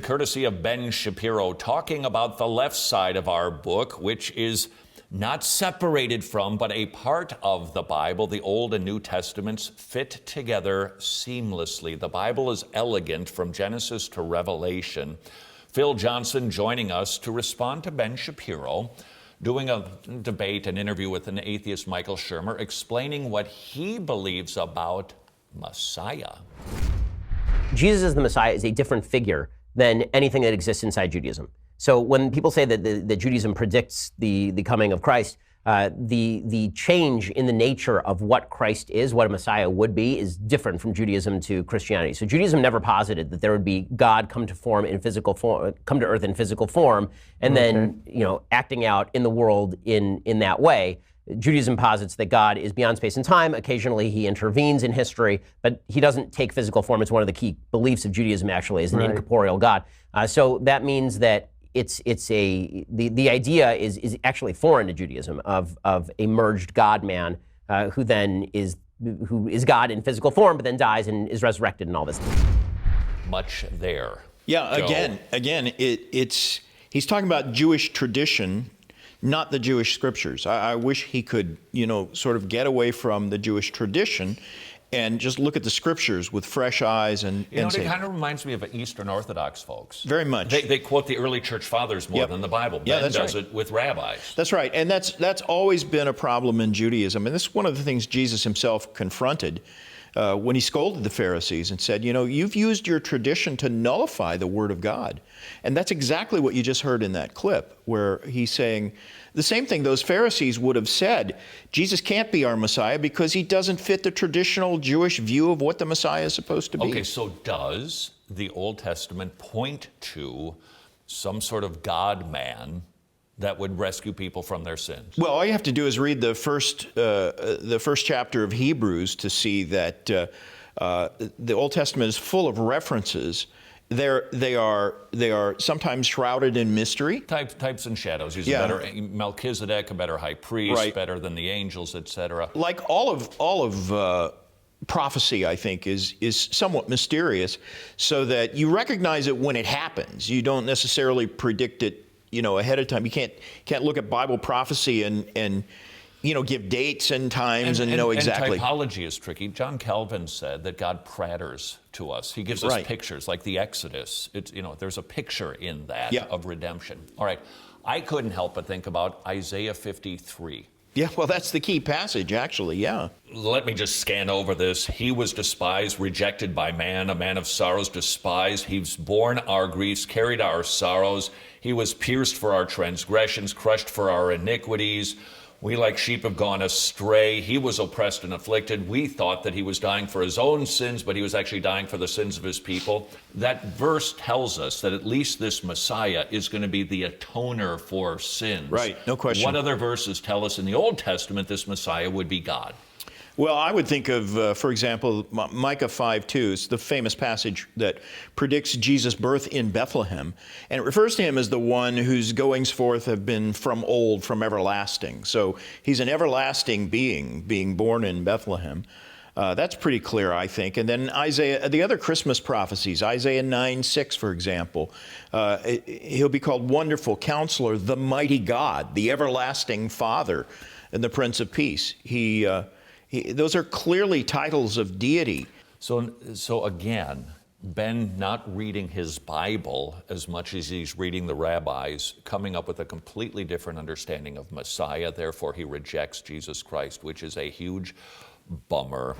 courtesy of Ben Shapiro, talking about the left side of our book, which is not separated from, but a part of the Bible. The Old and New Testaments fit together seamlessly. The Bible is elegant from Genesis to Revelation. Phil Johnson joining us to respond to Ben Shapiro, doing a debate, an interview with an atheist, Michael Shermer, explaining what he believes about Messiah. Jesus as the Messiah is a different figure than anything that exists inside Judaism. So when people say that Judaism predicts the coming of Christ, the change in the nature of what Christ is, what a Messiah would be, is different from Judaism to Christianity. So Judaism never posited that there would be God come to earth in physical form, and then acting out in the world in that way. Judaism posits that God is beyond space and time. Occasionally he intervenes in history, but he doesn't take physical form. It's one of the key beliefs of Judaism, actually, is an incorporeal God. So that means that the idea is actually foreign to Judaism of a merged God-man who is God in physical form, but then dies and is resurrected and all this. Much there. Yeah, again, he's talking about Jewish tradition, not the Jewish scriptures. I wish he could, sort of get away from the Jewish tradition and just look at the scriptures with fresh eyes and it say, kind of reminds me of Eastern Orthodox folks. Very much. They quote the early church fathers more than the Bible. Yeah, Ben does it with rabbis. That's right. And that's always been a problem in Judaism. And this is one of the things Jesus himself confronted when he scolded the Pharisees and said, you've used your tradition to nullify the Word of God. And that's exactly what you just heard in that clip, where he's saying the same thing those Pharisees would have said. Jesus can't be our Messiah because he doesn't fit the traditional Jewish view of what the Messiah is supposed to be. Okay, so does the Old Testament point to some sort of God-man that would rescue people from their sins? Well, all you have to do is read the first chapter of Hebrews to see that the Old Testament is full of references. They are sometimes shrouded in mystery. Types and shadows. He's a better Melchizedek, a better high priest, better than the angels, etc. Like all of prophecy, I think, is somewhat mysterious, so that you recognize it when it happens. You don't necessarily predict it ahead of time. You can't look at Bible prophecy and give dates and times and know exactly. And typology is tricky. John Calvin said that God pratters to us. He gives us pictures, like the Exodus. It's there's a picture in that of redemption. All right, I couldn't help but think about Isaiah 53. Yeah, well, that's the key passage, actually, yeah. Let me just scan over this. He was despised, rejected by man, a man of sorrows, despised. He's borne our griefs, carried our sorrows. He was pierced for our transgressions, crushed for our iniquities. We like sheep have gone astray. He was oppressed and afflicted. We thought that he was dying for his own sins, but he was actually dying for the sins of his people. That verse tells us that at least this Messiah is going to be the atoner for sins. Right, no question. What other verses tell us in the Old Testament this Messiah would be God? Well, I would think of, for example, Micah 5:2. It's the famous passage that predicts Jesus' birth in Bethlehem. And it refers to him as the one whose goings forth have been from old, from everlasting. So he's an everlasting being born in Bethlehem. That's pretty clear, I think. And then Isaiah, the other Christmas prophecies, Isaiah 9:6, for example, he'll be called Wonderful Counselor, the Mighty God, the Everlasting Father, and the Prince of Peace. Those are clearly titles of deity. So again, Ben not reading his Bible as much as he's reading the rabbis, coming up with a completely different understanding of Messiah. Therefore, he rejects Jesus Christ, which is a huge bummer.